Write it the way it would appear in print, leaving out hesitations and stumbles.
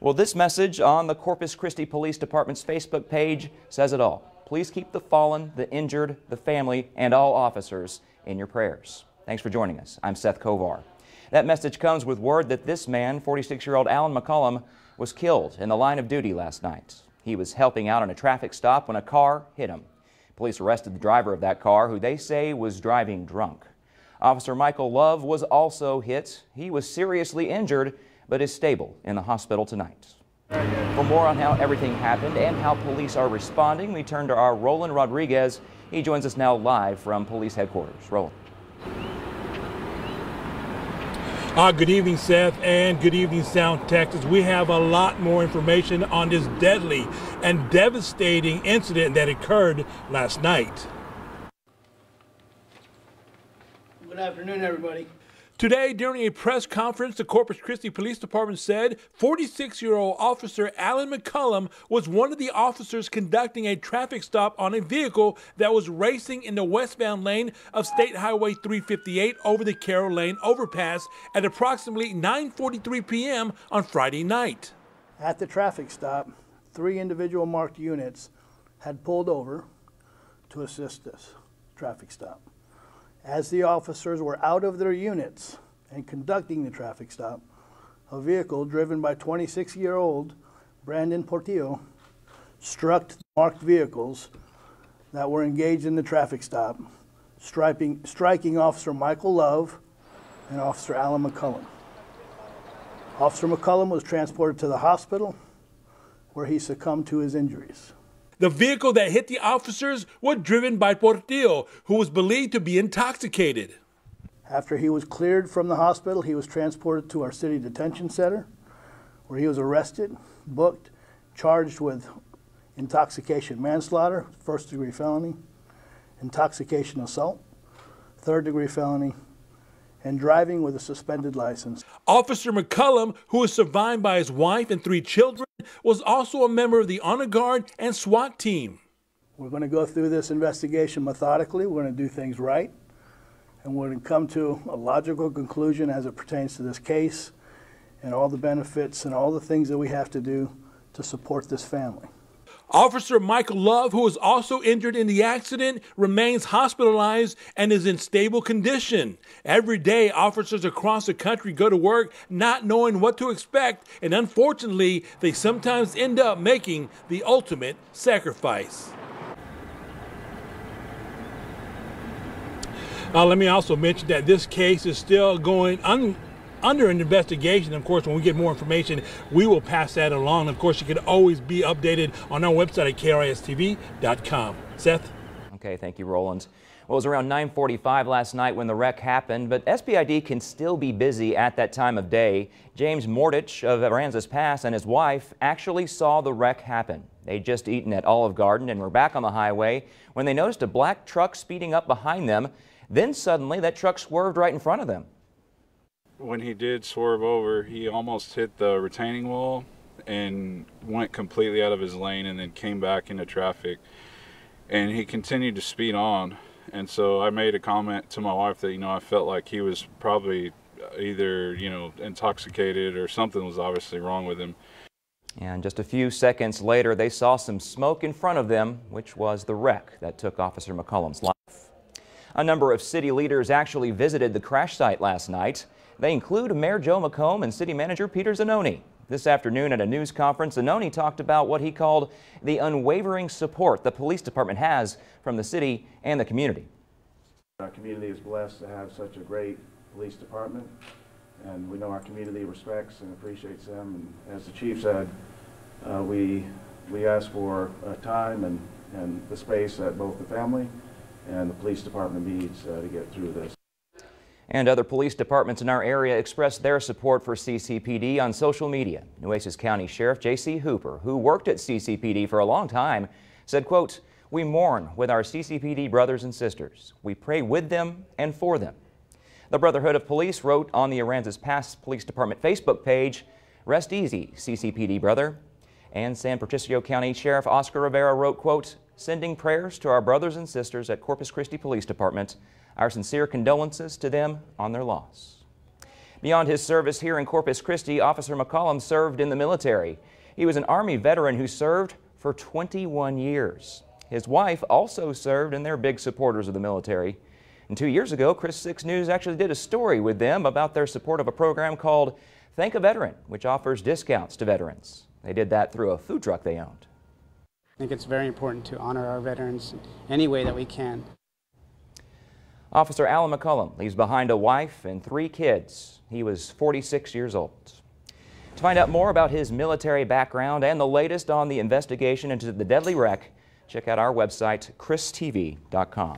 Well, this message on the Corpus Christi Police Department's Facebook page says it all. Please keep the fallen, the injured, the family, and all officers in your prayers. Thanks for joining us. I'm Seth Kovar. That message comes with word that this man, 46-year-old Alan McCullum, was killed in the line of duty last night. He was helping out on a traffic stop when a car hit him. Police arrested the driver of that car, who they say was driving drunk. Officer Michael Love was also hit. He was seriously injured, but is stable in the hospital tonight. For more on how everything happened and how police are responding, we turn to our Roland Rodriguez. He joins us now live from police headquarters. Roland. Good evening, Seth, and good evening, South Texas. We have a lot more information on this deadly and devastating incident that occurred last night. Good afternoon, everybody. Today, during a press conference, the Corpus Christi Police Department said 46-year-old Officer Alan McCullum was one of the officers conducting a traffic stop on a vehicle that was racing in the westbound lane of State Highway 358 over the Carroll Lane overpass at approximately 9:43 p.m. on Friday night. At the traffic stop, 3 individual marked units had pulled over to assist this traffic stop. As the officers were out of their units and conducting the traffic stop, a vehicle driven by 26-year-old Brandon Portillo struck the marked vehicles that were engaged in the traffic stop, striking Officer Michael Love and Officer Alan McCullum. Officer McCullum was transported to the hospital, where he succumbed to his injuries. The vehicle that hit the officers was driven by Portillo, who was believed to be intoxicated. After he was cleared from the hospital, he was transported to our city detention center, where he was arrested, booked, charged with intoxication manslaughter, first-degree felony, intoxication assault, third-degree felony, and driving with a suspended license. Officer McCullum, who is survived by his wife and 3 children, was also a member of the Honor Guard and SWAT team. We're going to go through this investigation methodically. We're going to do things right, and we're going to come to a logical conclusion as it pertains to this case and all the benefits and all the things that we have to do to support this family. Officer Michael Love, who was also injured in the accident, remains hospitalized and is in stable condition. Every day, officers across the country go to work not knowing what to expect, and unfortunately, they sometimes end up making the ultimate sacrifice. Let me also mention that this case is still going under an investigation. Of course, when we get more information, we will pass that along. Of course, you can always be updated on our website at kristv.com. Seth? Okay, thank you, Roland. Well, it was around 9:45 last night when the wreck happened, but SPID can still be busy at that time of day. James Mordich of Aransas Pass and his wife actually saw the wreck happen. They'd just eaten at Olive Garden and were back on the highway when they noticed a black truck speeding up behind them. Then suddenly that truck swerved right in front of them. When he did swerve over, he almost hit the retaining wall and went completely out of his lane and then came back into traffic. And he continued to speed on. And so I made a comment to my wife that, I felt like he was probably either, intoxicated or something was obviously wrong with him. And just a few seconds later, they saw some smoke in front of them, which was the wreck that took Officer McCullum's life. A number of city leaders actually visited the crash site last night. They include Mayor Joe McComb and City Manager Peter Zanoni. This afternoon at a news conference, Zanoni talked about what he called the unwavering support the police department has from the city and the community. Our community is blessed to have such a great police department, and we know our community respects and appreciates them. And as the chief said, we ask for time and the space that both the family and the police department needs to get through this. And other police departments in our area expressed their support for CCPD on social media. Nueces County Sheriff J.C. Hooper, who worked at CCPD for a long time, said, quote, "We mourn with our CCPD brothers and sisters. We pray with them and for them." The Brotherhood of Police wrote on the Aransas Pass Police Department Facebook page, "Rest easy, CCPD brother." And San Patricio County Sheriff Oscar Rivera wrote, quote, "Sending prayers to our brothers and sisters at Corpus Christi Police Department. Our sincere condolences to them on their loss." Beyond his service here in Corpus Christi, Officer McCollum served in the military. He was an Army veteran who served for 21 years. His wife also served, and they're big supporters of the military. And 2 years ago, Chris 6 News actually did a story with them about their support of a program called Thank a Veteran, which offers discounts to veterans. They did that through a food truck they owned. I think it's very important to honor our veterans any way that we can. Officer Alan McCullum leaves behind a wife and 3 kids. He was 46 years old. To find out more about his military background and the latest on the investigation into the deadly wreck, check out our website, christv.com.